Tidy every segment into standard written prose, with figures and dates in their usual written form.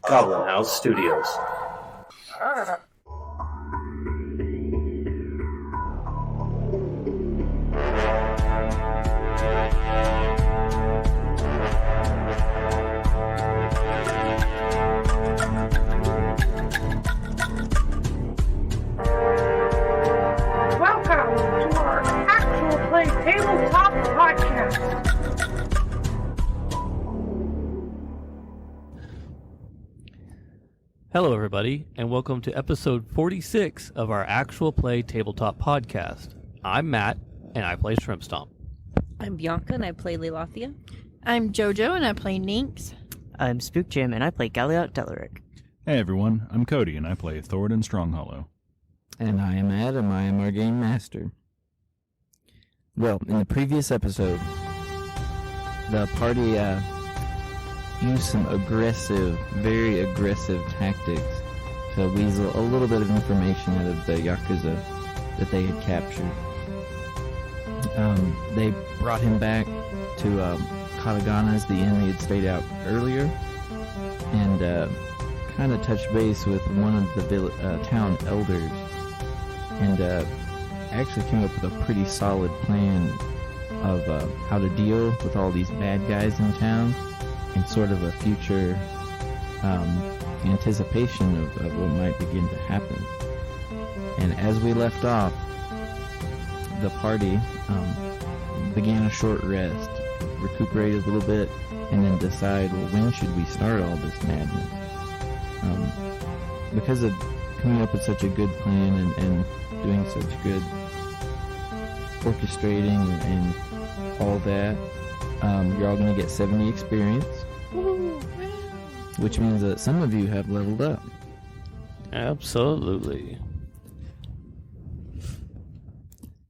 Goblin House Studios. Welcome to our actual play tabletop podcast. Hello, everybody, and welcome to episode 46 of our actual play tabletop podcast. I'm Matt, and I play Shrimp Stomp. I'm Bianca, and I play Leilathia. I'm Jojo, and I play Ninx. I'm Spook Jim, and I play Galliot Delaric. Hey everyone, I'm Cody, and I play Thoradin Stronghollow. And I am Adam, I am our game master. Well, in the previous episode, the party used some very aggressive tactics to weasel a little bit of information out of the Yakuza that they had captured. They brought him back to Katagana's, the inn they had stayed out earlier, and kind of touched base with one of the town elders, and actually came up with a pretty solid plan of how to deal with all these bad guys in town, and sort of a future anticipation of what might begin to happen. And as we left off, the party began a short rest, recuperate a little bit, and then decide, well, when should we start all this madness? Because of coming up with such a good plan and doing such good orchestrating and all that, you're all going to get 70 experience, which means that some of you have leveled up. Absolutely.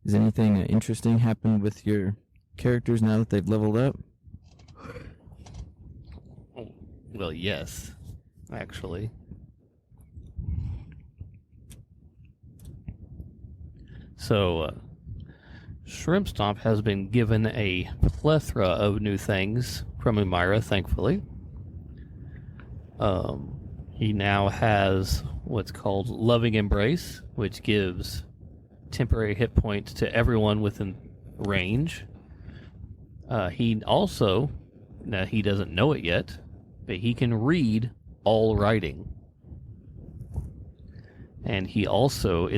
Has anything interesting happened with your characters now that they've leveled up? Well, yes, actually. So, Shrimp Stomp has been given a plethora of new things from Umira, thankfully. He now has what's called Loving Embrace, which gives temporary hit points to everyone within range. He also, now he doesn't know it yet, but he can read all writing. And he also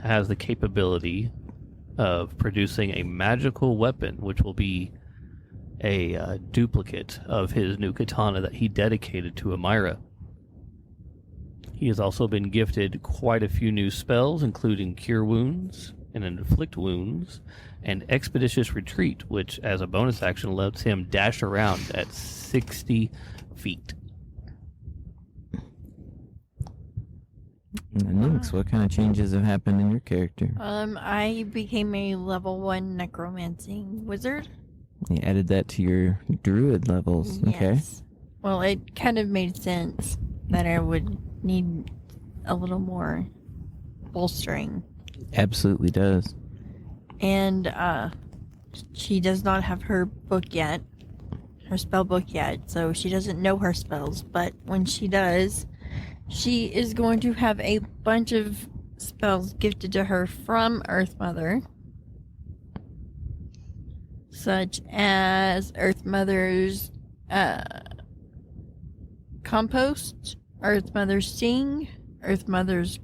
has the capability of producing a magical weapon, which will be a duplicate of his new katana that he dedicated to Umira. He has also been gifted quite a few new spells, including Cure Wounds and Inflict Wounds, and Expeditious Retreat, which, as a bonus action, lets him dash around at 60 feet. Ninx, what kind of changes have happened in your character? I became a level 1 necromancing wizard. You added that to your druid levels, okay? Yes. Well, it kind of made sense that I would need a little more bolstering. Absolutely does. And she does not have her book yet, her spell book yet, so she doesn't know her spells, but when she does, she is going to have a bunch of spells gifted to her from Earth Mother, such as Earth Mother's Compost, Earth Mother's Sing, Earth Mother's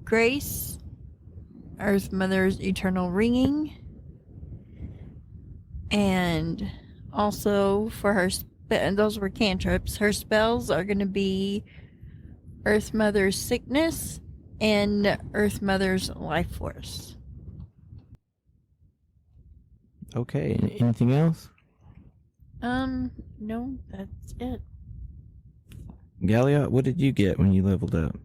Grace, Earth Mother's Eternal Ringing, and also for her and those were cantrips. Her spells are going to be Earth Mother's Sickness and Earth Mother's Life Force. Okay, anything else? No, that's it. Galliot, what did you get when you leveled up?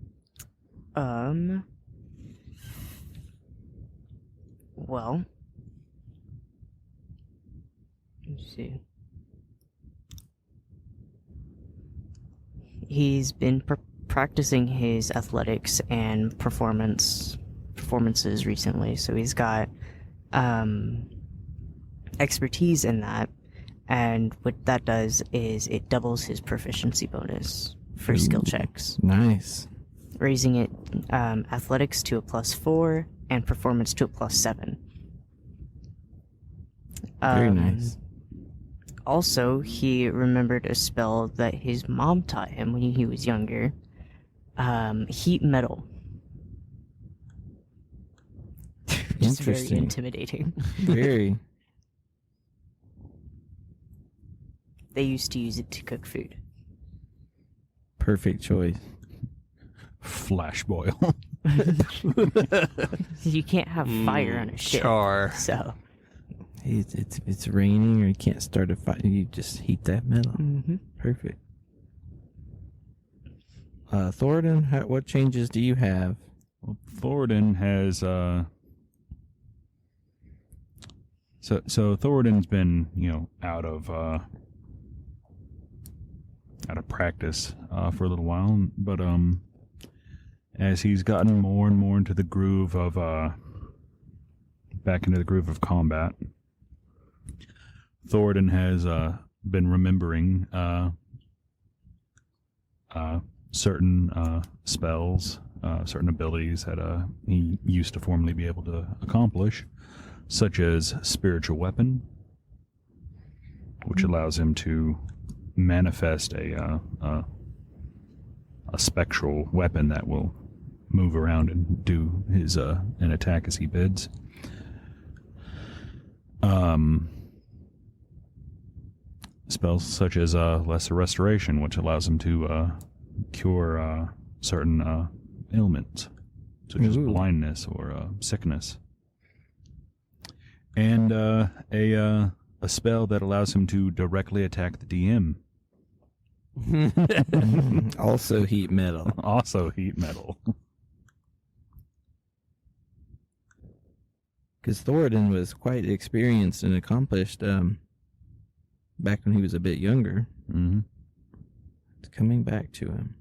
Well, Let's see. He's been practicing his athletics and performances recently, so he's got expertise in that. And what that does is it doubles his proficiency bonus for skill checks, Nice. raising it athletics to a +4 and performance to a +7. Very nice. Also, he remembered a spell that his mom taught him when he was younger. Heat metal. Just very Interesting. intimidating. Very. They used to use it to cook food. Perfect choice. Flash boil. You can't have fire on a ship. Char. So, It's raining or you can't start a fire. You just heat that metal. Perfect. Thornton, what changes do you have? Well, Thornton has so Thornton's been, out of practice for a little while, but as he's gotten more and more into the groove of back into the groove of combat, Thornton has been remembering certain spells, certain abilities that he used to formerly be able to accomplish, such as spiritual weapon, which allows him to manifest a spectral weapon that will move around and do his an attack as he bids. Spells such as lesser restoration, which allows him to cure certain ailments, such as blindness or sickness, and a spell that allows him to directly attack the DM. Also heat metal. Also heat metal. Because Thornton was quite experienced and accomplished back when he was a bit younger. Mm-hmm. It's coming back to him.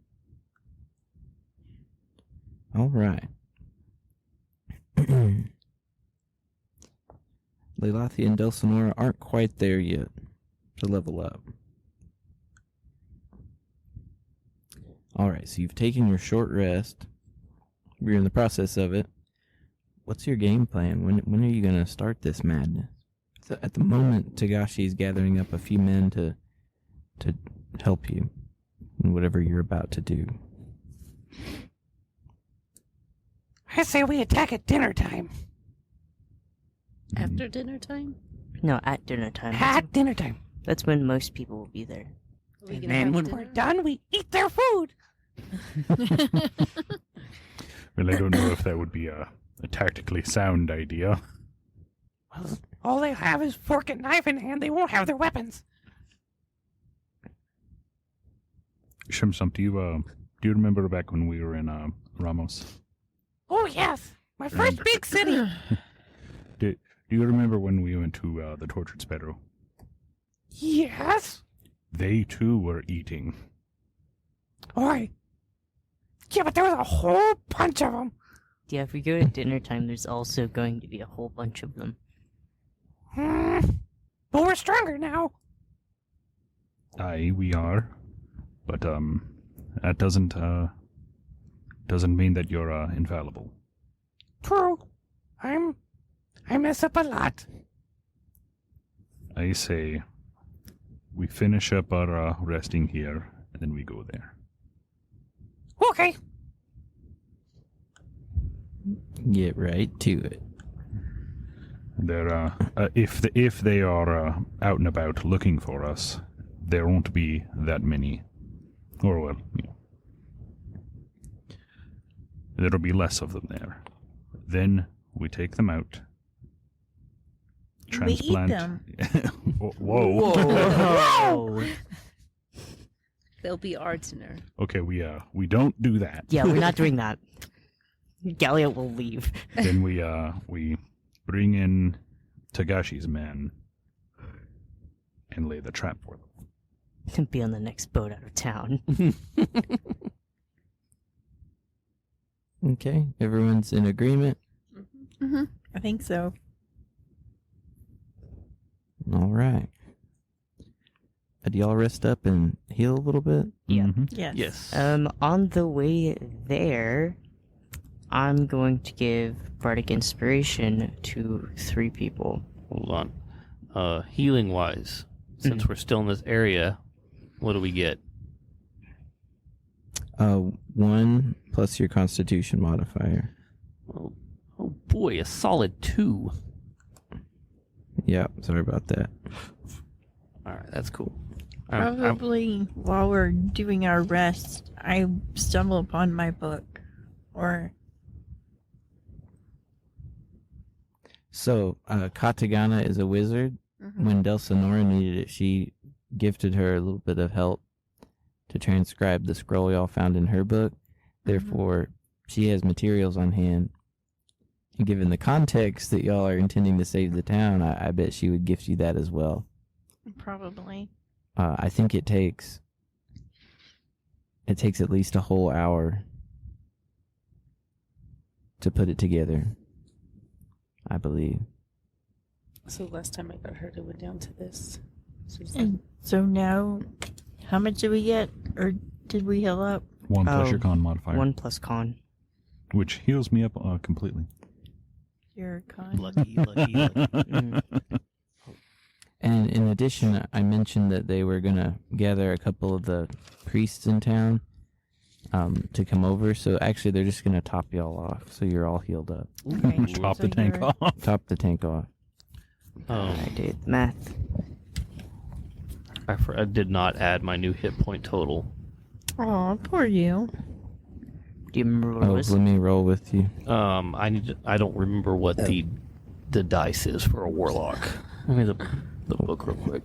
All right. Leilathia and Delsinora aren't quite there yet to level up. All right, so you've taken your short rest. We're in the process of it. What's your game plan? When are you going to start this madness? So at the moment, Tagashi's gathering up a few men to help you in whatever you're about to do. I say we attack at dinner time. After dinner time? no, at dinner time. At dinner time. That's when most people will be there. Are we And gonna then have when dinner? we're done, we eat their food. Well, I don't know if that would be a tactically sound idea. Well, all they have is fork and knife in hand. They won't have their weapons. Shimsum, do you remember back when we were in Ramos? Oh, yes. My first big city. Do you remember when we went to the Tortured Sparrow? Yes. They too were eating. All right. Yeah, but there was a whole bunch of them. Yeah, if we go to dinner time, there's also going to be a whole bunch of them. But we're stronger now. Aye, we are. But that doesn't mean that you're infallible. True. I mess up a lot. I say we finish up our resting here, and then we go there. Okay. Get right to it. There, if they are out and about looking for us, there won't be that many, or well, there'll be less of them there. Then we take them out. We eat them. Whoa. Whoa! They'll be our dinner. Okay, we don't do that. Yeah, we're not doing that. Galliot will leave. Then we bring in Tagashi's men, and lay the trap for them. Be on the next boat out of town. Okay, everyone's in agreement. Mm-hmm. I think so. All right. Do y'all rest up and heal a little bit? Yeah. Mhm. Yes. Yes. On the way there, I'm going to give Bardic Inspiration to 3 people. Hold on. Healing wise, since we're still in this area, what do we get? 1 plus your Constitution modifier. Oh boy, a solid 2. Yeah, sorry about that. All right, that's cool. I'm- Probably while we're doing our rest, I stumble upon my book. Or So, Katagana is a wizard. Mhm. When Delsinora needed it, she gifted her a little bit of help to transcribe the scroll y'all found in her book. Therefore, she has materials on hand. And given the context that y'all are intending to save the town, I bet she would gift you that as well. probably. I think it takes at least a whole hour to put it together, I believe. So last time I got hurt, it went down to this. So it's like, And so now, how much did we get? Or did we heal up? 1 plus Oh, your con modifier, 1 plus con. which heals me up completely. Your con. lucky. Mm. And in addition, I mentioned that they were going to gather a couple of the priests in town to come over. So actually, they're just going to top y'all off. So you're all healed up. Okay. Chop So the tank you're- off. Top the tank off. I did math. I did not add my new hit point total. Aw, poor you. Do you remember what it Oh, was? let me roll with you. I don't remember what the dice is for a warlock. Let me the book real quick.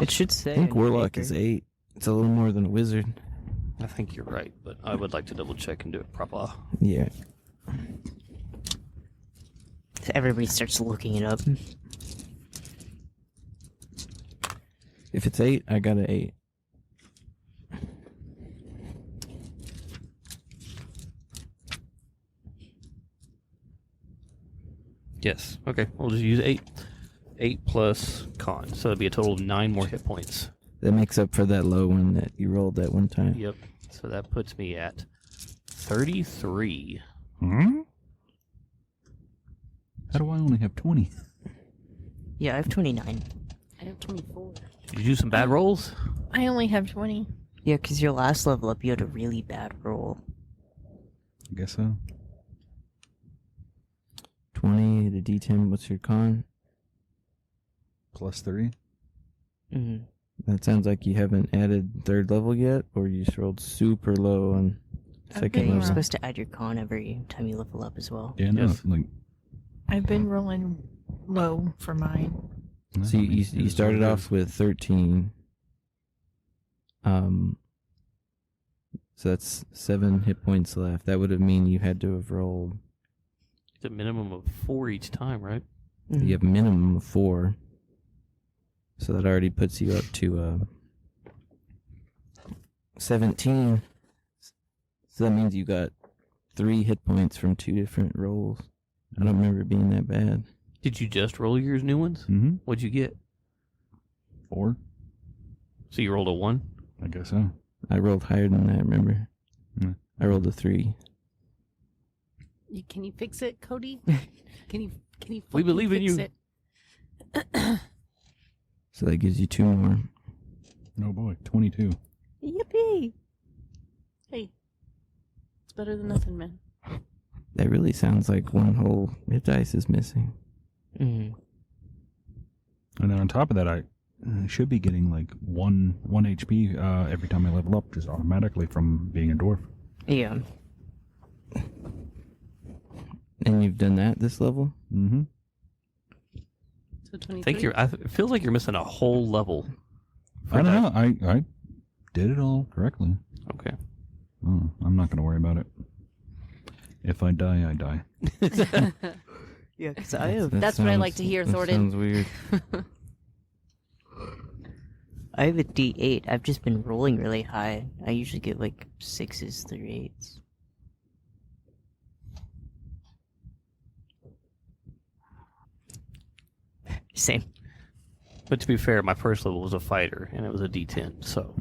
It should say. I think on your Warlock paper. is 8. It's a little more than a wizard. I think you're right, but I would like to double check and do it proper. Yeah. Everybody starts looking it up. If it's 8, I got an 8. Yes. Okay. We'll just use 8. 8 plus con, so it'd be a total of 9 more hit points. That makes up for that low one that you rolled that one time. Yep. So that puts me at 33. Hmm? How do I only have 20? Yeah, I have 29. I have 24. Did you do some bad rolls? I only have 20. Yeah, because your last level up, you had a really bad roll. I guess so. 20 to D10. What's your con? Plus 3. Hmm. That sounds like you haven't added 3rd level yet, or you just rolled super low on I've 2nd been You're level. supposed to add your con every time you level up as well. Yeah, no, Yes. like I've been rolling low for mine. So you started off with 13. So that's 7 hit points left. That would have mean you had to have rolled. It's a minimum of 4 each time, right? Mhm. You have a minimum of 4. So that already puts you up to 17. So that means you got 3 hit points from 2 different rolls. I don't remember it being that bad. Did you just roll yours new ones? Mm-hmm. What'd you get? 4. So you rolled a 1? I guess so. I rolled higher than that, remember? Hmm. I rolled a 3. Can you fix it, Cody? Can you? We fucking believe in fix you. It? So that gives you 2 more. Oh boy, 22. Yippee! Hey, it's better than nothing, man. That really sounds like one whole hit dice is missing. Mhm. And then on top of that, I should be getting like 1 HP every time I level up, just automatically from being a dwarf. Yeah. And you've done that this level? Mm-hmm. So 23. I think it feels like you're missing a whole level. I don't know. I did it all correctly. Okay. Oh, I'm not going to worry about it. If I die, I die. Yeah, because I have. That's what I like to hear, that Thornton. Sounds weird. I have a D8. I've just been rolling really high. I usually get like 6s through 8s. Same. But to be fair, my first level was a fighter, and it was a D10, so...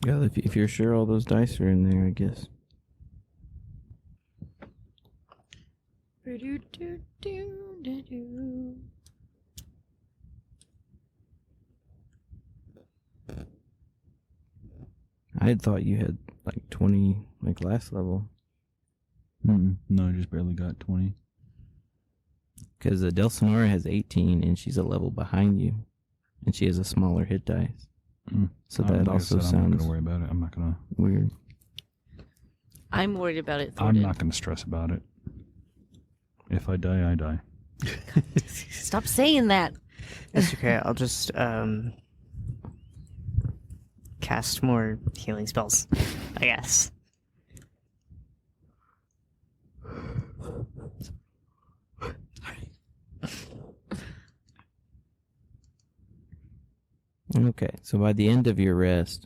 Yeah, if you're sure all those dice are in there, I guess. I had thought you had like 20, like last level. No, I just barely got 20. Because Delsinora has 18, and she's a level behind you. And she has a smaller hit dice. So that Like I also said, I'm not sounds going to worry about it. I'm not going to... weird. I'm worried about it. I'm Thornton. not going to stress about it. If I die, I die. Stop saying that. That's okay. I'll just cast more healing spells, I guess. Okay, so by the end of your rest,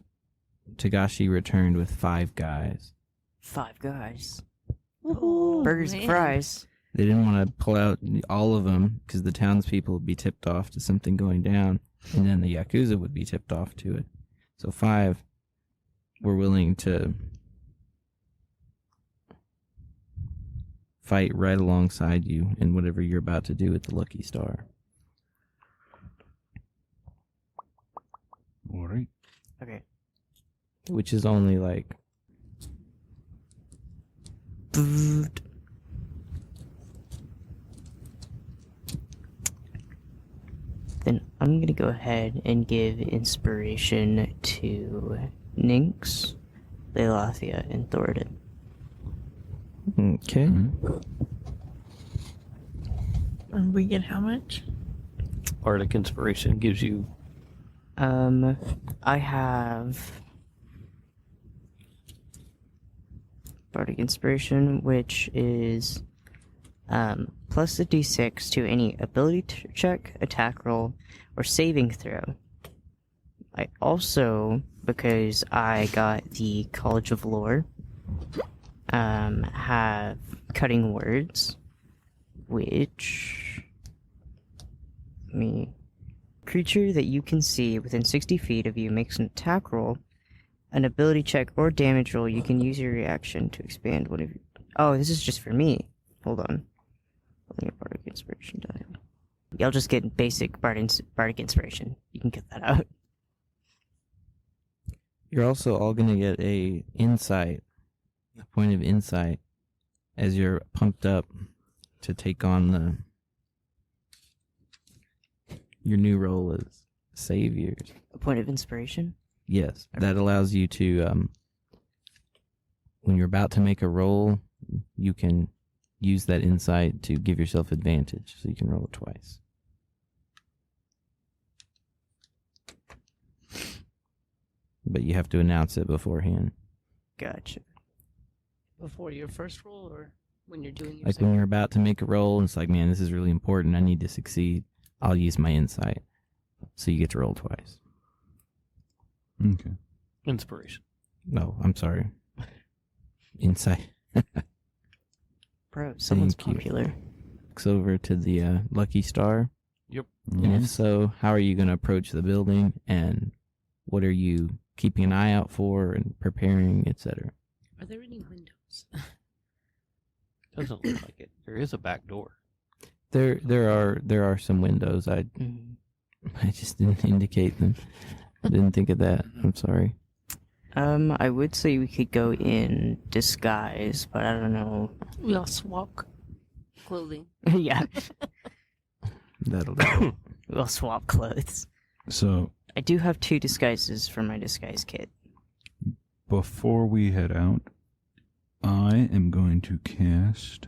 Tagashi returned with 5 guys. 5 guys. Woohoo, Burgers and man. fries. They didn't want to pull out all of them because the townspeople would be tipped off to something going down, and then the Yakuza would be tipped off to it. So 5 were willing to fight right alongside you in whatever you're about to do with the Lucky Star. All right. Okay. Which is only like... Then I'm gonna go ahead and give inspiration to Nynx, Lelathia, and Thoradin. Okay. And we get how much? Bardic Inspiration gives you... I have Bardic Inspiration, which is plus a d6 to any ability check, attack roll, or saving throw. I also, because I got the College of Lore, have Cutting Words, which... Creature that you can see within 60 feet of you makes an attack roll, an ability check, or damage roll. You can use your reaction to expand one of your... Oh, this is just for me. Hold on. Only a Bardic Inspiration die. Y'all just get basic Bardic Inspiration. You can get that out. You're also all going to get a point of insight, as you're pumped up to take on your new role as saviors. A point of inspiration? Yes, that allows you to, when you're about to make a roll, you can use that insight to give yourself advantage, so you can roll it twice. But you have to announce it beforehand. Gotcha. Before your first roll, or when you're doing your Like when you're about to make a roll, and it's like, man, this is really important, I need to succeed, I'll use my insight. So you get to roll twice. Okay. Inspiration. No, I'm sorry. Insight. Bro, someone's Thank you. popular. Looks over to the Lucky Star. Yep. And if so, how are you going to approach the building, and what are you keeping an eye out for and preparing, etc.? Are there any windows? Doesn't look like it. There is a back door. There are some windows. I just didn't indicate them. I didn't think of that. I'm sorry. I would say we could go in disguise, but I don't know. We all swap clothing. Yeah, That'll do. we'll swap clothes. So, I do have 2 disguises for my disguise kit. before we head out, I am going to cast...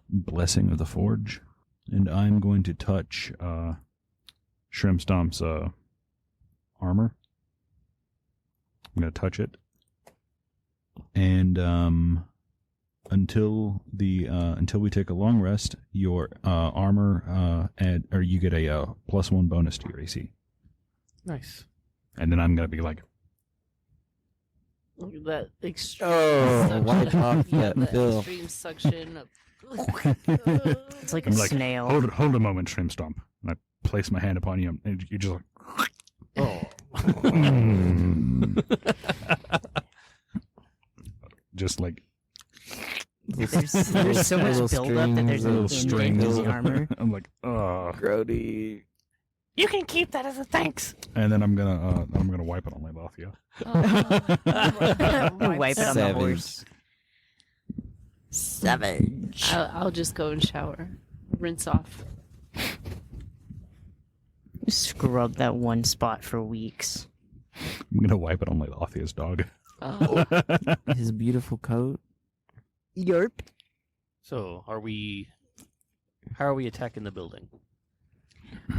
Blessing of the Forge. And I'm going to touch Shrimp Stomp's armor. I'm going to touch it. And until we take a long rest, your armor or you get a +1 bonus to your AC. Nice. And then I'm gonna be like, Look at that extreme Oh, suction. wipe off Yeah, that the filth. extreme suction. It's like a I'm like, snail. hold a moment, Shrimp Stomp. And I place my hand upon you, and you just like, Oh. just like There's so much Little buildup that there's strings, an little indent strings. in the armor. I'm like, Grody. You can keep that as a thanks. and then I'm gonna wipe it on Lalathia. Wipe it on the Savage. horse. Savage. I'll just go and shower, rinse off. Scrub that one spot for weeks. I'm gonna wipe it on Lalathia's dog. Oh, His beautiful coat. Yerp. So, how are we attacking the building?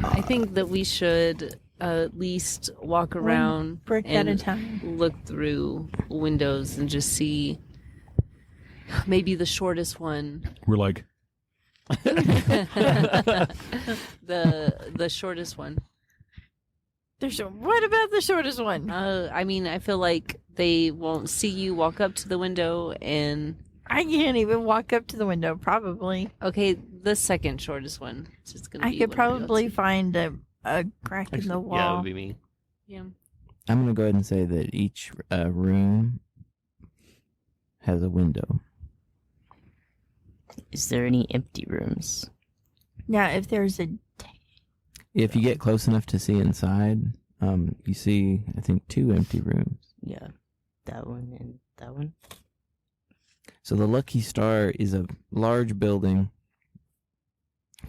I think that we should at least walk around Brick at a and time. look through windows and just see maybe the shortest one. We're like, the shortest one. What about the shortest one? I mean, I feel like they won't see you walk up to the window and I can't even walk up to the window, probably. okay, the second shortest one. It's just gonna I be could one of you probably outside. find a crack in the Yeah, it wall. would be me. Yeah. I'm gonna go ahead and say that each room has a window. Is there any empty rooms? Now, if there's a If you get close enough to see inside, you see, I think, 2 empty rooms. Yeah. That one and that one. So the Lucky Star is a large building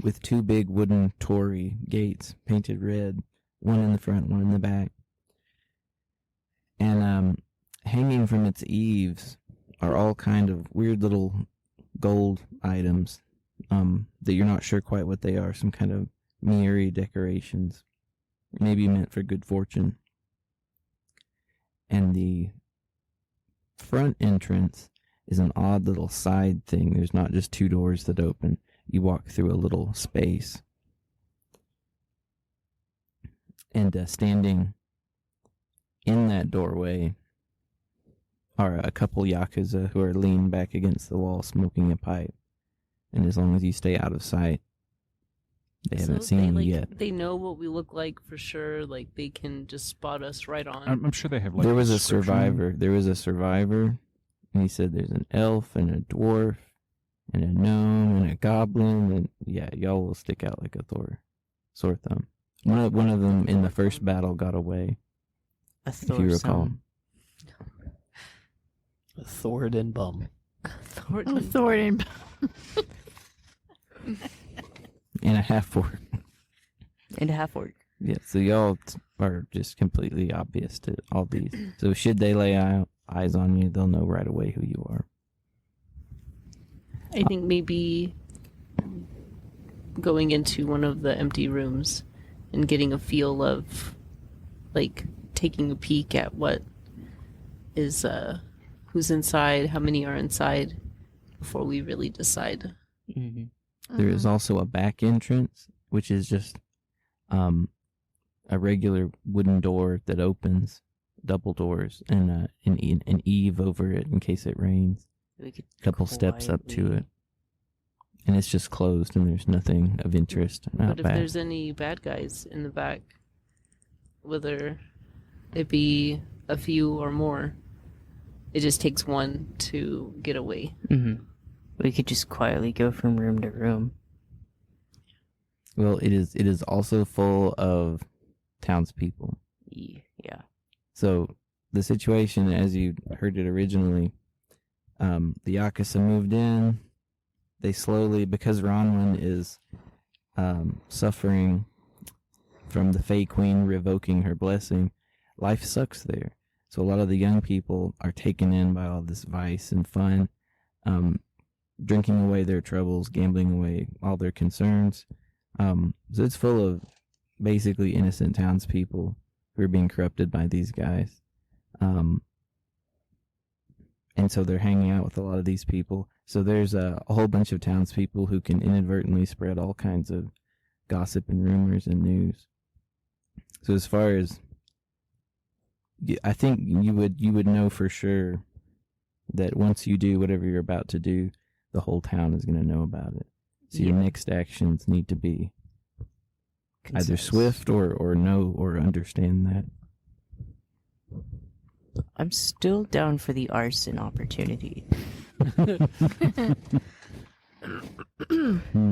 with 2 big wooden torii gates painted red, one in the front, one in the back. And hanging from its eaves are all kind of weird little gold items that you're not sure quite what they are, some kind of mirrory decorations, maybe meant for good fortune. And the front entrance is an odd little side thing. There's not just 2 doors that open. You walk through a little space. And standing in that doorway are a couple Yakuza who are leaned back against the wall smoking a pipe. And as long as you stay out of sight, they haven't seen you yet. They know what we look like for sure. Like they can just spot us right on. I'm sure they have like. There was a description. survivor. There was a survivor. And he said there's an elf and a dwarf and a gnome and a goblin. And yeah, y'all will stick out like a sore thumb. One of them in the first battle got away, A if you recall. A Thord and bum. Thornton. Thornton. And a half-orc. And a half orc. Yeah, so y'all are just completely obvious to all these. So should they lay eyes on you, they'll know right away who you are. I think maybe going into one of the empty rooms and getting a feel of, like, taking a peek at what is, who's inside, how many are inside, before we really decide. Mm-hmm. There is also a back entrance, which is just a regular wooden door that opens, double doors, and an eave over it in case it rains. We could A couple steps up to quietly- it. And it's just closed, and there's nothing of interest out But if back. there's any bad guys in the back, whether it be a few or more, it just takes one to get away. Mm-hmm. We could just quietly go from room to room. Well, it is also full of townspeople. Yeah. So the situation, as you heard it originally, the Yakuza moved in. They slowly, because Ronwin is suffering from the Fey Queen revoking her blessing, life sucks there. So a lot of the young people are taken in by all this vice and fun, drinking away their troubles, gambling away all their concerns. So it's full of basically innocent townspeople who are being corrupted by these guys. And and so they're hanging out with a lot of these people. So there's a whole bunch of townspeople who can inadvertently spread all kinds of gossip and rumors and news. So as far as, I think you would know for sure that once you do whatever you're about to do, the whole town is going to know about it. So your next actions need to be either swift or know or understand that. I'm still down for the arson opportunity.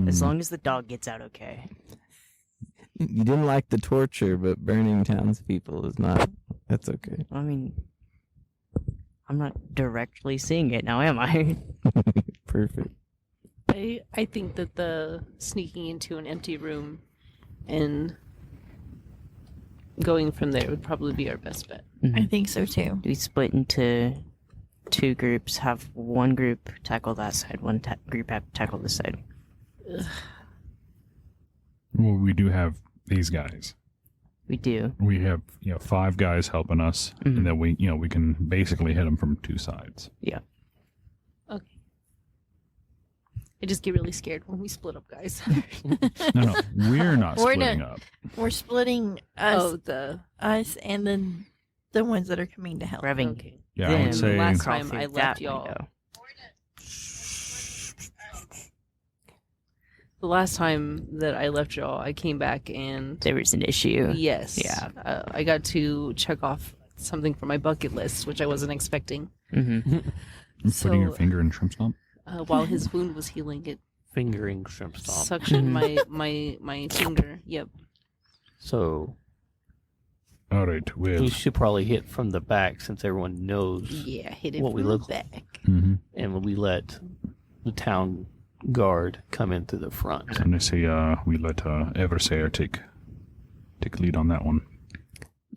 As long as the dog gets out okay. You didn't like the torture, but burning townspeople is not. That's okay. I mean, I'm not directly seeing it now, am I? Perfect. I think that the sneaking into an empty room and going from there would probably be our best bet. I think so too. We split into 2 groups, have one group tackle that side, one group tackle this side. Well, we do have these guys. We do. We have 5 guys helping us, and then we can basically hit them from 2 sides. Yeah. Okay. I just get really scared when we split up, guys. No, we're not We're splitting not- up. We're splitting us, the us, and then the ones that are coming to help. We're having okay. Yeah, I would say last crawl time through I that left y'all. window. The last time that I left y'all, I came back and There was an issue. yes, Yeah. I got to check off something from my bucket list, which I wasn't expecting. Mm-hmm. putting your finger in shrimp stomp. While his wound was healing, it Fingering shrimp stomp. suctioned my finger. Yep. So All right, we well, should probably hit from the back since everyone knows. Yeah, hit it What we from look the back. mm-hmm. And we let the town guard come in through the front. And I say we let Eversayer take lead on that one.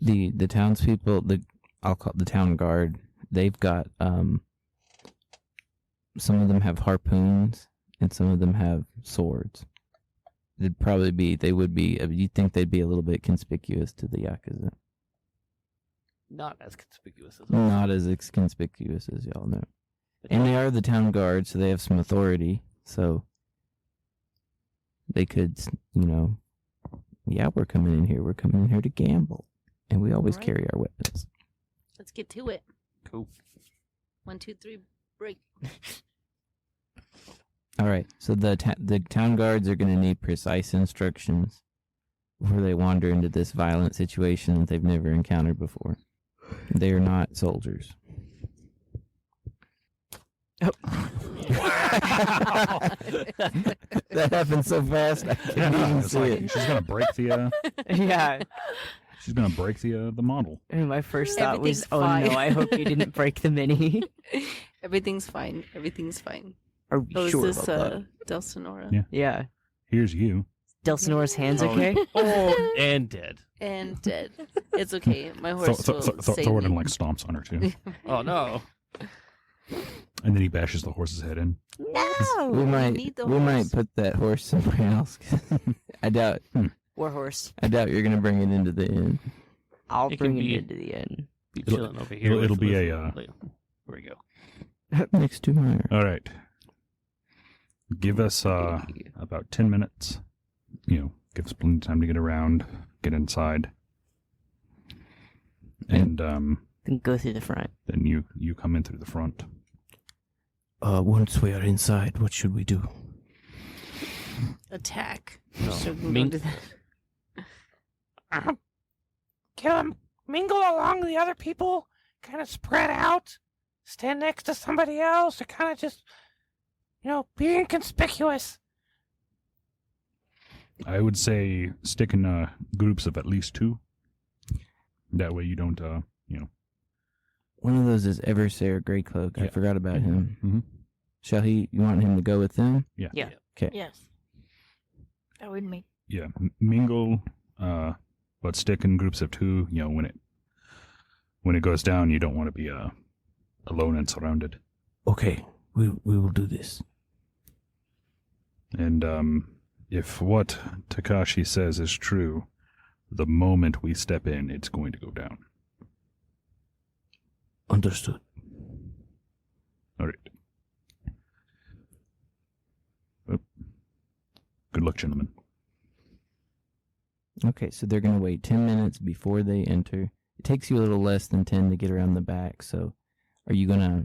The townspeople, I'll call it the town guard. They've got some of them have harpoons and some of them have swords. You'd think they'd be a little bit conspicuous to the Yakuza. Not as conspicuous as Not as conspicuous as y'all know. And they are the town guard, so they have some authority. So they could, we're coming in here. We're coming in here to gamble. And we always Right. carry our weapons. Let's get to it. Cool. 1, 2, 3, break. All right. So the town guards are going to need precise instructions before they wander into this violent situation that they've never encountered before. They are not soldiers. That happened so fast I couldn't even It's see like it. she's gonna break the Yeah. she's gonna break the model. And my first thought was, Everything's oh fine. no, I hope you didn't break the mini. Everything's fine. Everything's fine. Are we Oh, is sure this about that? Del Sonora? Yeah. Yeah. Here's you. Delsonora's hands okay? Oh, and dead. And dead. It's okay. My horse will save Thor me. like stomps on her too, Oh no. and then he bashes the horse's head in. No, We might need the we might horse. put that horse somewhere else. I doubt Warhorse. you're gonna bring it into the inn. I'll It bring can it be- into the end. Be It'll- chilling over here. it'll with- be with- a, Where we go. Next to Meyer. All right. Give us about 10 minutes. Give us plenty of time to get around, get inside, and Then go through the front. then you come in through the front. Once we are inside, what should we do? Attack. No. So we Ming- go to the- Kill him. Mingle along the other people. Kind of spread out. Stand next to somebody else. Or kind of just, be inconspicuous. I would say stick in groups of at least 2. That way you don't, One of those is Eversayer Greycloak. I Yeah. forgot about him. Mhm. You want him to go with them? Yeah. Yeah. Yes. That would make. Yeah, mingle, but stick in groups of 2. When it goes down, you don't want to be alone and surrounded. Okay, we will do this. And if what Takashi says is true, the moment we step in, it's going to go down. Understood. Look, gentlemen. Okay, so they're going to wait 10 minutes before they enter. It takes you a little less than 10 to get around the back, so are you going to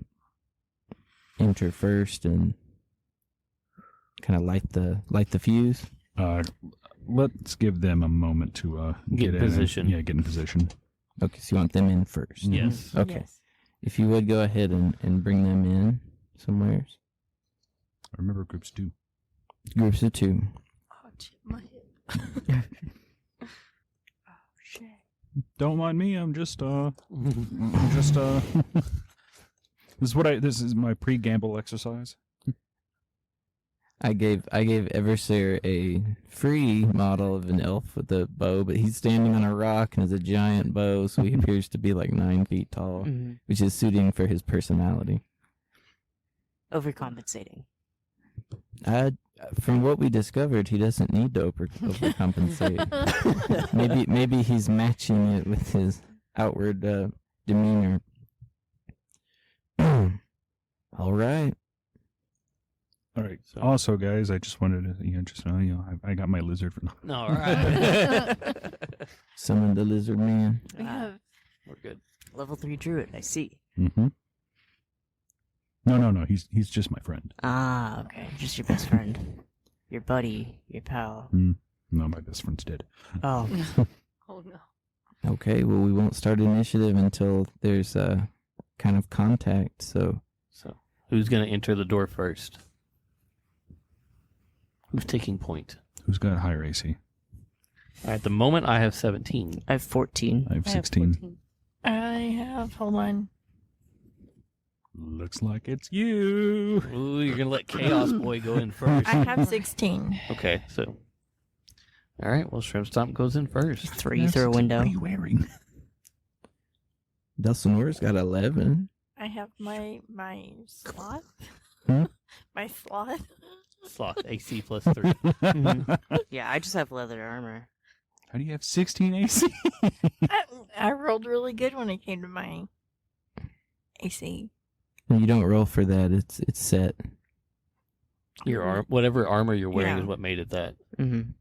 enter first and kind of light the fuse? Let's give them a moment to Get in position. Yeah, get in position. Okay, so you want them in first? Yes. Okay. Yes. If you would go ahead and bring them in somewhere. Remember, groups do. Groups of 2. Oh, chip my head. Don't mind me. I'm just This is my pre-gamble exercise. I gave Eversir a free model of an elf with a bow, but he's standing on a rock and has a giant bow, so he appears to be like 9 feet tall, Mhm. which is suiting for his personality. Overcompensating. From what we discovered, he doesn't need to overcompensate. maybe he's matching it with his outward demeanor. All right. All right. So- Also, guys, I just wanted to, I got my lizard for. No, all right. Summon the lizard man. We have We're good. Level 3 druid, I see. Mm-hmm. No. He's just my friend. Ah, okay. Just your best friend. Your buddy. Your pal. No, my best friend's dead. Oh. Oh no. Okay, well, we won't start initiative until there's a kind of contact, so... So, who's going to enter the door first? Who's taking point? Who's got higher AC? All right, at the moment, I have 17. I have 14. I have I have 16. 14. I have hold on. Looks like it's you. Ooh, you're going to let Chaos Boy go in first. I have 16. Okay, so. All right, well, Shrimp Stomp goes in first. Throw you through a window. What are you wearing? Dulcinore's got 11. I have my slot. Hmm? My slot. Sloth, AC plus 3. Yeah, I just have leather armor. How do you have 16 AC? I rolled really good when it came to my AC. You don't roll for that, it's set. Your whatever armor you're wearing Yeah. is what made it that. Mm-hmm.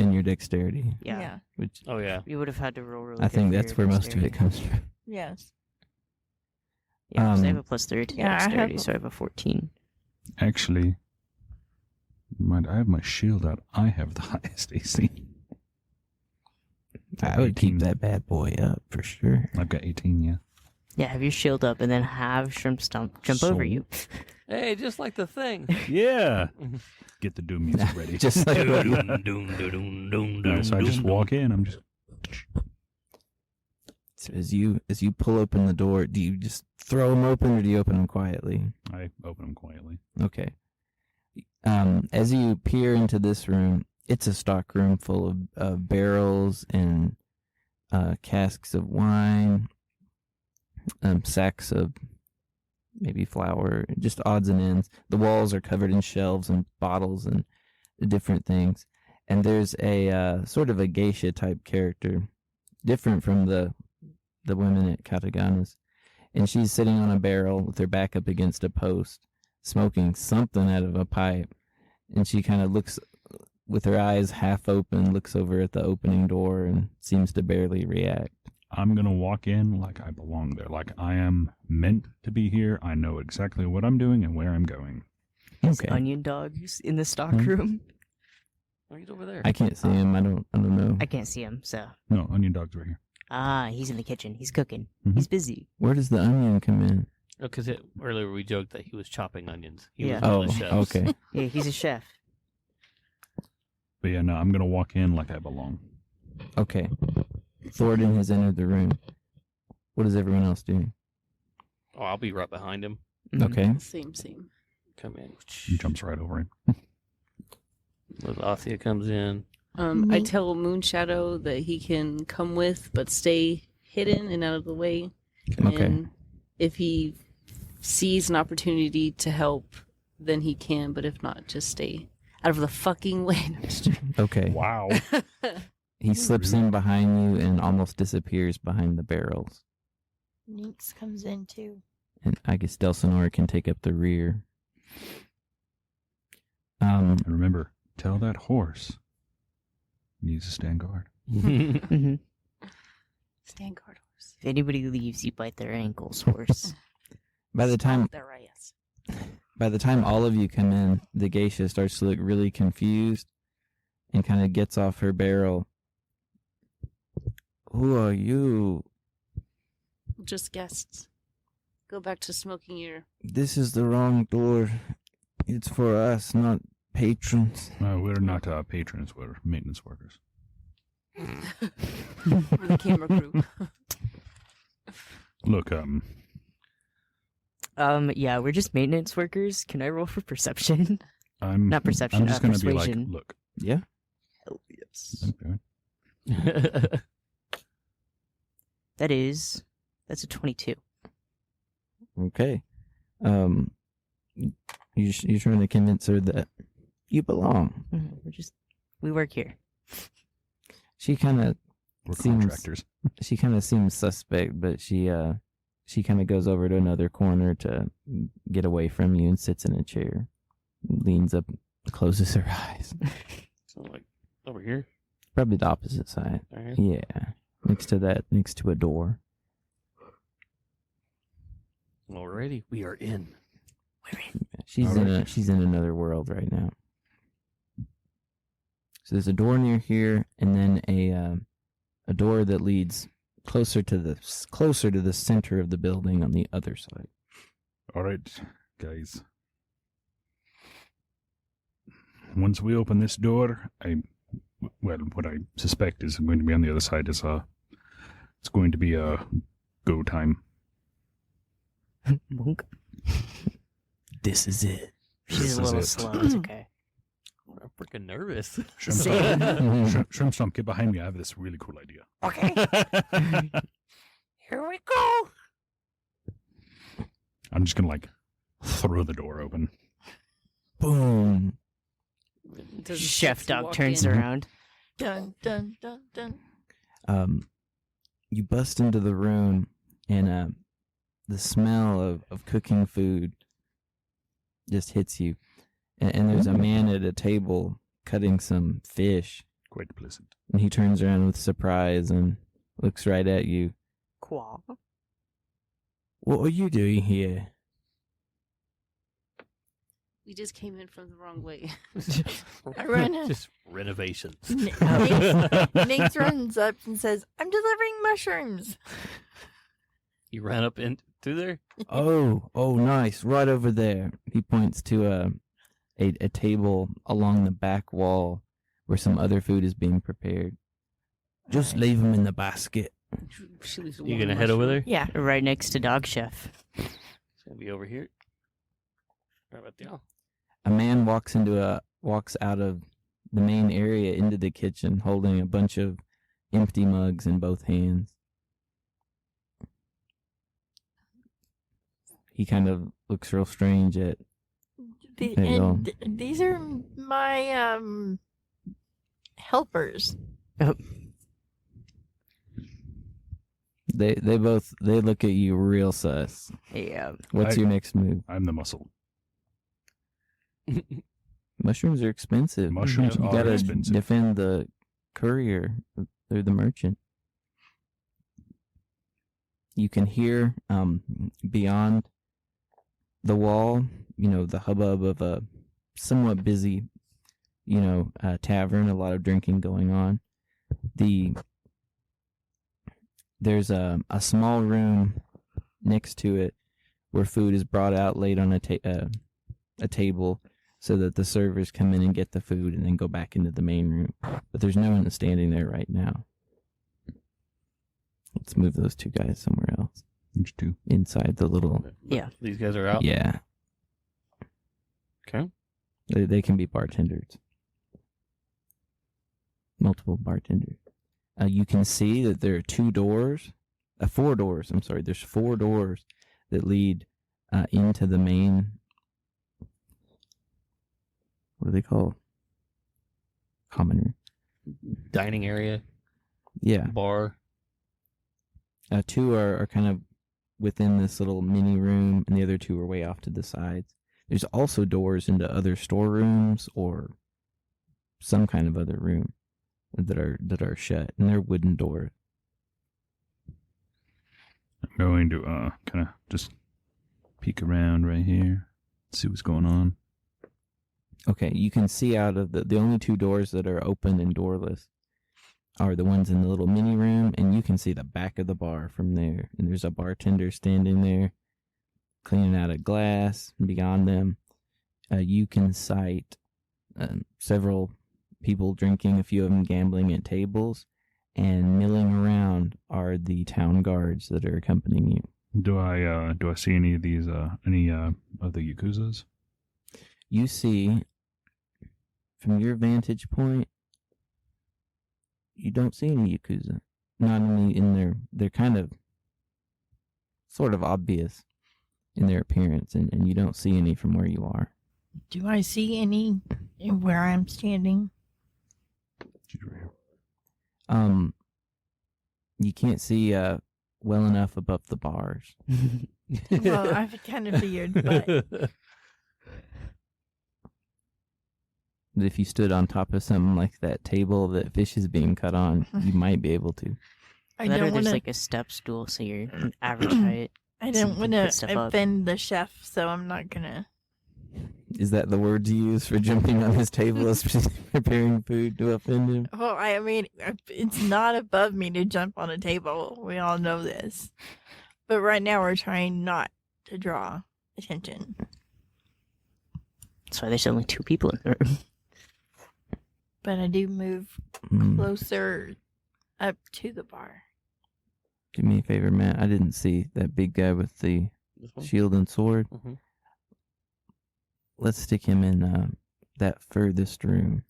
And your dexterity. Yeah. Which Oh, yeah. You would have had to roll really I good think for that's your where most of it dexterity. comes from. Yes. Yeah, 'cause I have Um, a plus 3 to yeah, I dexterity, have- so I have a 14. Actually, I have my shield out. I have the highest AC. I would keep 18. that bad boy up for sure. I've got 18, yeah. Yeah, have your shield up and then have Shrimp Stomp jump over you. Hey, just like the thing. Yeah. Get the doom music ready. Just like Alright, so I just walk in. I'm just. So as you pull open the door, do you just throw them open or do you open them quietly? I open them quietly. Okay. As you peer into this room, it's a stock room full of barrels and casks of wine, sacks of maybe flour, just odds and ends. The walls are covered in shelves and bottles and different things. And there's a sort of a geisha type character, different from the women at Katagana's. And she's sitting on a barrel with her back up against a post, smoking something out of a pipe. And she kind of looks with her eyes half open, looks over at the opening door and seems to barely react. I'm going to walk in like I belong there. Like I am meant to be here. I know exactly what I'm doing and where I'm going. Is Okay. Onion Dog in the stock Hmm. room? Oh, he's over there. I can't see him. I don't know. I can't see him, so. No, Onion Dog's right here. Ah, he's in the kitchen. He's cooking. Mhm. He's busy. Where does the onion come in? Because earlier we joked that he was chopping onions. He Yeah. was one Oh, of the chefs. okay. Yeah, he's a chef. But yeah, no, I'm going to walk in like I belong. Okay. Thornton has entered the room. What is everyone else doing? Oh, I'll be right behind him. Mhm. Okay. Same. Come in. He jumps right over him. Athia comes in. I Me? tell Moonshadow that he can come with, but stay hidden and out of the way. Okay. And if he sees an opportunity to help, then he can. But if not, just stay out of the fucking way. No, I'm just joking. Okay. Wow. He slips in behind you and almost disappears behind the barrels. Nynx comes in too. And I guess Delsinora can take up the rear. And remember, Tell that horse he needs to stand guard. Mhm. Stand guard horse. If anybody leaves, you bite their ankles, horse. By the time Their ass. By the time all of you come in, the geisha starts to look really confused and kind of gets off her barrel. Who are you? Just guests. Go back to smoking your. This is the wrong door. It's for us, not patrons. We're not patrons, we're maintenance workers. Or the camera crew. Look, Yeah, we're just maintenance workers. Can I roll for perception? I'm Not perception, I'm just gonna be persuasion. like, look. Yeah? Oh, yes. Okay. That's a 22. Okay. You're trying to convince her that you belong. We work here. She kind of We're Seems- contractors. seems suspect, but she kind of goes over to another corner to get away from you and sits in a chair. Leans up, closes her eyes. So like over here. Probably the opposite side. Right Yeah. Next to a door. Alrighty, we are in. She's Alright. she's in another world right now. So there's a door near here, and then a door that leads closer to the center of the building on the other side. All right, guys. Once we open this door, what I suspect is going to be on the other side is it's going to be a go time. Monk. This is it. She's This a is little it. slow. It's okay. I'm freaking nervous. Shrimp Stomp, get behind me. I have this really cool idea. Okay. Here we go. I'm just gonna throw the door open. Boom. Does Chef Sexy Dog walk turns in? around. Dun dun dun dun. You bust into the room, and the smell of cooking food just hits you. And there's a man at a table cutting some fish, Quite pleasant. and he turns around with surprise and looks right at you. Quaw. What are you doing here? We just came in from the wrong way. I run in. Just renovations. Nix runs up and says, "I'm delivering mushrooms." You ran up into there? Oh, nice. Right over there. He points to a table along the back wall where some other food is being prepared. Just leave them in the basket. She leaves You one gonna head over mushroom. there? Yeah. Right next to Dog Chef. It's gonna be over here. Right about there. A man walks out of the main area into the kitchen holding a bunch of empty mugs in both hands. He kind of looks real strange at There you go. These are my helpers. they look at you real sus. Yeah. What's your next move? I'm the muscle. Mushrooms are expensive. Mushrooms you are gotta expensive. defend the courier or the merchant. You can hear beyond the wall, the hubbub of a somewhat busy, tavern, a lot of drinking going on. There's a small room next to it where food is brought out, laid on a table, so that the servers come in and get the food and then go back into the main room. But there's no one standing there right now. Let's move those two guys somewhere else. Which two? Inside the little... Yeah. These guys are out? Yeah. Okay. They can be bartenders. Multiple bartenders. You can see that there are 4 doors. I'm sorry. There's 4 doors that lead into the main... What are they called? Common room. Dining area, Yeah. bar. 2 are kind of within this little mini room, and the other 2 are way off to the sides. There's also doors into other storerooms or some kind of other room that are shut, and they're wooden doors. I'm going to kind of just peek around right here, see what's going on. Okay, you can see out of the only two doors that are open and doorless are the ones in the little mini room, and you can see the back of the bar from there. And there's a bartender standing there, cleaning out a glass. Beyond them, you can sight several people drinking, a few of them gambling at tables, and milling around are the town guards that are accompanying you. Do I see any of these any of the Yakuzas? You see, from your vantage point, you don't see any Yakuza. Not only in they're kind of sort of obvious in their appearance, and you don't see any from where you are. Do I see any where I'm standing? She's right here. You can't see well enough above the bars. Well, I've kind of figured, but But if you stood on top of something like that table that fish is being cut on, you might be able to. I That or don't there's want to. like a step stool, so you're average height. I so you don't can want put to stuff up. offend the chef, so I'm not gonna. Is that the word you use for jumping on his table as preparing food to offend him? Well, I mean, it's not above me to jump on a table. We all know this, but right now we're trying not to draw attention. That's why there's only 2 people in the room. But I do move Mm. closer up to the bar. Do me a favor, Matt. I didn't see that big guy with the This one? shield and sword. Mhm. Let's stick him in that furthest room.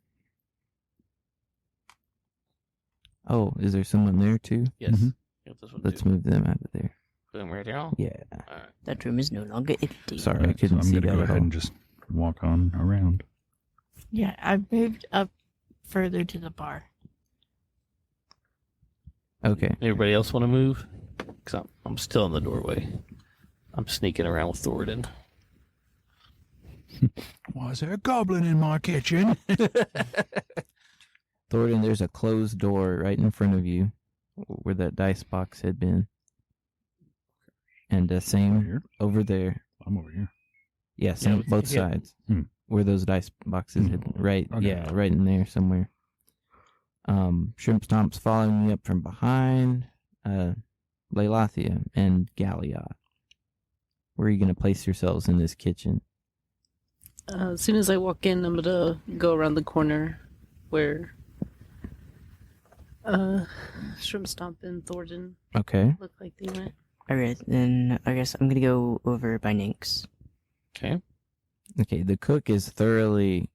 Oh, is there someone there too? Yes. Mhm. Yep, this one Let's too. move them out of there. Put them right there. Yeah. Alright. That room is no longer empty. Sorry, I Alright, so couldn't I'm see going to that go at ahead all. and just walk on around. Yeah, I've moved up further to the bar. Okay. Everybody else want to move? Because I'm still in the doorway. I'm sneaking around with Thoradin. Why is there a goblin in my kitchen? Thoradin, there's a closed door right in front of you where that dice box had been. And Over same here? over there. I'm over here. Yeah, same it's- both yeah. sides. Hmm. Where those dice boxes had right Okay. yeah, right in there somewhere. Shrimp Stomp's following you up from behind. Leilathia and Gallia. Where are you gonna place yourselves in this kitchen? As soon as I walk in, I'm gonna go around the corner where Shrimp Stomp and Thornton Okay. look like they went. Alright, then I guess I'm gonna go over by Ninx. Okay. Okay, the cook is thoroughly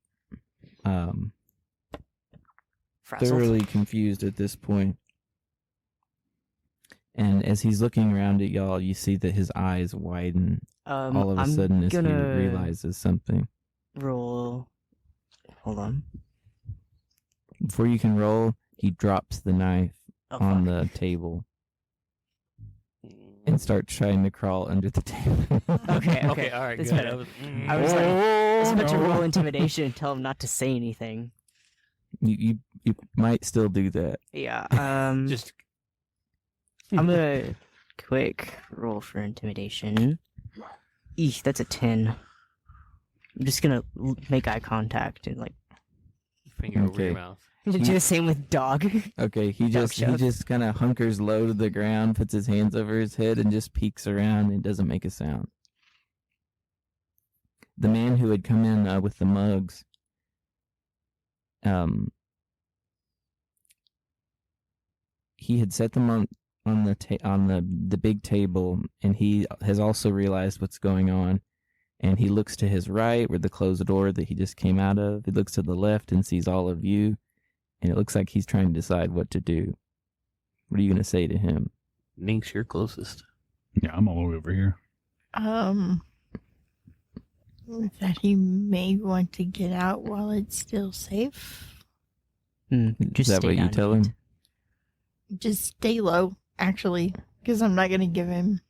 Frazzled. confused at this point. And as he's looking around at y'all, you see that his eyes widen all of a I'm sudden as he gonna realizes something. roll. Hold on. Before you can roll, he drops the knife Oh, on fuck. the table and starts trying to crawl under the table. Okay, Okay, all right, That's good. better. I was, I was like, I was about to no. roll intimidation and tell him not to say anything. You might still do that. Yeah. just I'm gonna quick roll for intimidation. Eesh, that's a 10. I'm just gonna make eye contact and like finger over Okay. your mouth. do the same with dog. Okay, he Dog shove. just kind of hunkers low to the ground, puts his hands over his head, and just peeks around and doesn't make a sound. The man who had come in with the mugs, he had set them on the big table, and he has also realized what's going on. And he looks to his right, where the closed door that he just came out of. He looks to the left and sees all of you. And it looks like he's trying to decide what to do. What are you going to say to him? Ninx, you're closest. Yeah, I'm all the way over here. That he may want to get out while it's still safe. Just Is that stay what you down tell and him? Just stay low, actually, because I'm not gonna give him.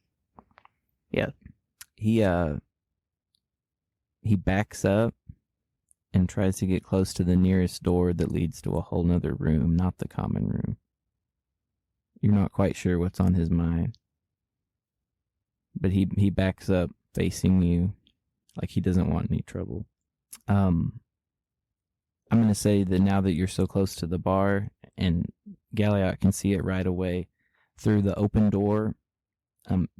He backs up and tries to get close to the nearest door that leads to a whole nother room, not the common room. You're not quite sure what's on his mind. But he backs up facing you like he doesn't want any trouble. I'm going to say that now that you're so close to the bar and Galliot can see it right away through the open door,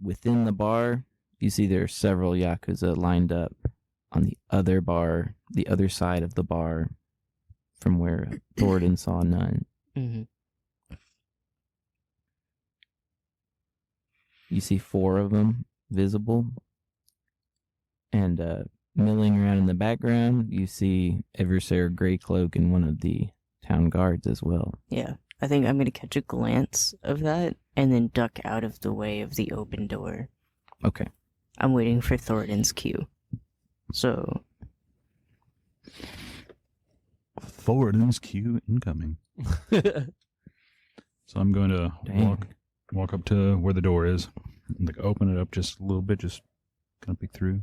within the bar, you see there are several Yakuza lined up on the other bar, the other side of the bar from where Thornton saw none. Mm-hmm. You see 4 of them visible. And milling around in the background, you see Eversair Greycloak and one of the town guards as well. Yeah, I think I'm going to catch a glance of that and then duck out of the way of the open door. Okay. I'm waiting for Thornton's cue. So, Thornton's cue incoming. So I'm going to Dang. walk up to where the door is, and, like open it up just a little bit, just kind of peek through.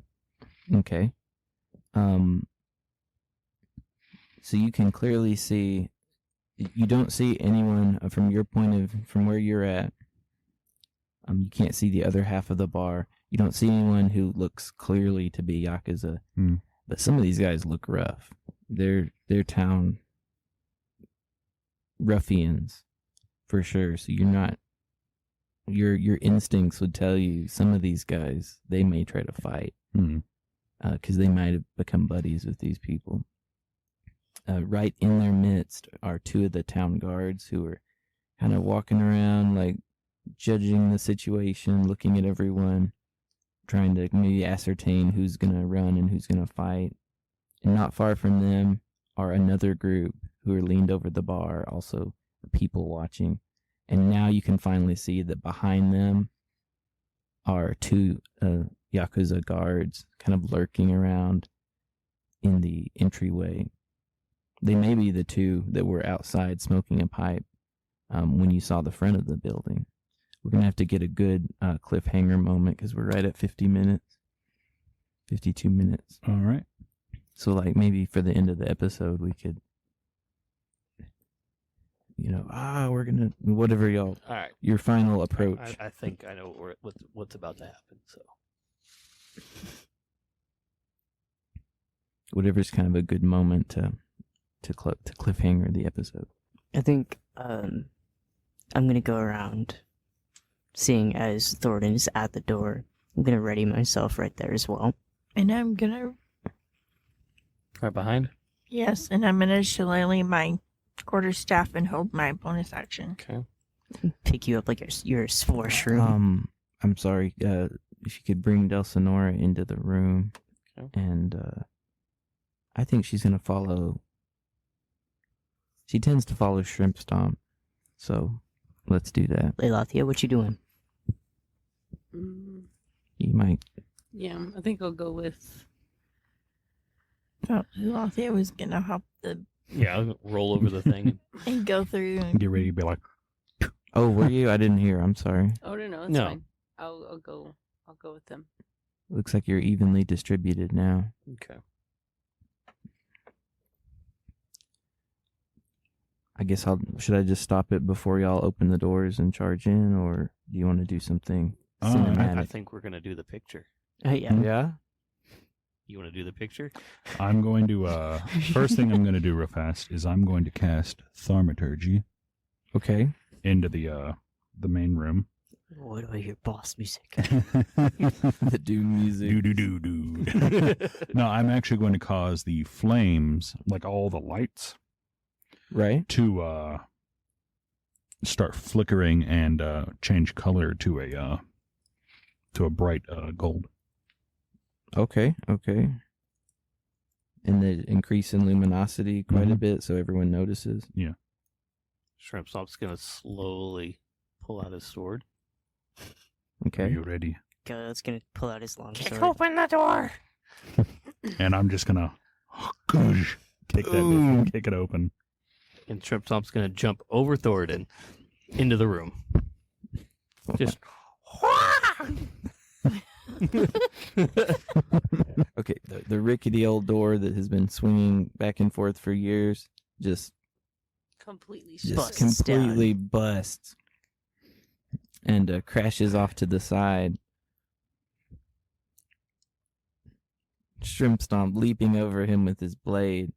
Okay. So you can clearly see, you don't see anyone from your from where you're at. You can't see the other half of the bar. You don't see anyone who looks clearly to be Yakuza. But some of these guys look rough. They're town ruffians, for sure. So you're not, your instincts would tell you some of these guys, they may try to fight. Because they might have become buddies with these people. Right in their midst are 2 of the town guards who are kind of walking around, like, judging the situation, looking at everyone, trying to maybe ascertain who's going to run and who's going to fight. And not far from them are another group who are leaned over the bar, also people watching. And now you can finally see that behind them are 2 Yakuza guards kind of lurking around in the entryway. They may be the 2 that were outside smoking a pipe when you saw the front of the building. We're going to have to get a good cliffhanger moment because we're right at 50 minutes. 52 minutes. All right. So, like, maybe for the end of the episode, we could, we're going to, whatever y'all, All right. your final approach. I think I know what's about to happen. So Whatever's kind of a good moment to cliffhanger the episode. I think I'm going to go around, seeing as Thornton is at the door. I'm going to ready myself right there as well. And I'm going to, right behind. yes, and I'm going to shillelagh my quarterstaff and hold my bonus action. Okay. Pick you up like you're a spore shroom. I'm sorry, if you could bring Delsinora into the room. Okay. And I think she's going to follow. She tends to follow Shrimp Stomp. So let's do that. Leilathia, what you doing? You might. Yeah, I think I'll go with. So Leilathia was going to help Yeah, I'll roll over the thing. and go through. And, Get ready to be like, Oh, were you? I didn't hear. I'm sorry. Oh no, it's No. fine. I'll go with them. Looks like you're evenly distributed now. Okay. I guess should I just stop it before y'all open the doors and charge in, or do you want to do something cinematic? I think we're gonna do the picture. Yeah. Yeah? You want to do the picture? I'm going to, first thing I'm going to do real fast is I'm going to cast Thaumaturgy Okay. into the main room. What do I hear? Boss music. The Doom music. Do. No, I'm actually going to cause the flames, like all the lights, Right? to start flickering and change color to a bright gold. Okay. And the increase in luminosity quite a Mhm. bit so everyone notices. Shrimp Stomp's gonna slowly pull out his sword. Are Okay. you ready? It's going to pull out his long Kick sword. open the door. And I'm just gonna kick it open. And Shrimp Stomp's gonna jump over Thoradin into the room. Just Okay, the rickety old door that has been swinging back and forth for years just completely busts and crashes off to the side. Shrimp Stomp leaping over him with his blade.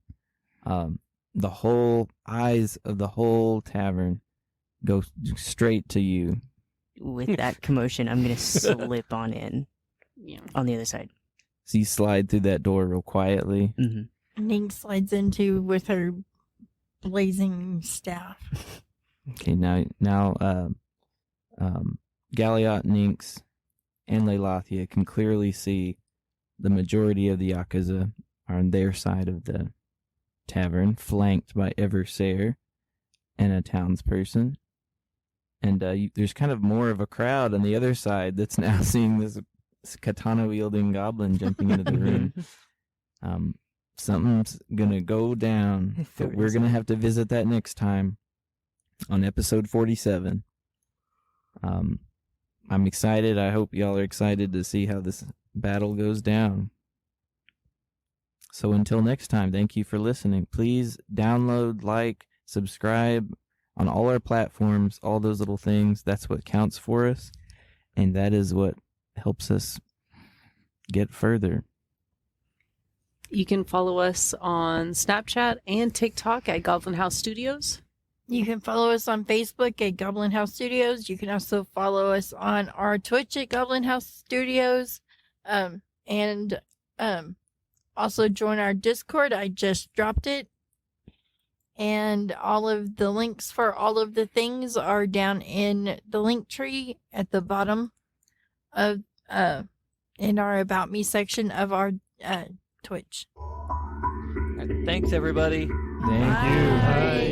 The whole eyes of the whole tavern go straight to you. With that commotion, I'm gonna slip on in on the other side. So you slide through that door real quietly. Mm-hmm. Ning slides into with her blazing staff. Okay, now, Galliot, Nynx, and Leilathia can clearly see the majority of the Yakuza are on their side of the tavern, flanked by Eversair and a townsperson. And there's kind of more of a crowd on the other side that's now seeing this katana-wielding goblin jumping into the room. Something's gonna go down, but we're gonna have to visit that next time on episode 47. I'm excited. I hope y'all are excited to see how this battle goes down. So until next time, thank you for listening. Please download, like, subscribe on all our platforms, all those little things. That's what counts for us, and that is what helps us get further. You can follow us on Snapchat and TikTok at Goblin House Studios. You can follow us on Facebook at Goblin House Studios. You can also follow us on our Twitch at Goblin House Studios. And also join our Discord. I just dropped it. And all of the links for all of the things are down in the link tree at the bottom of in our About Me section of our Twitch. Thanks, everybody. Thank you. Bye.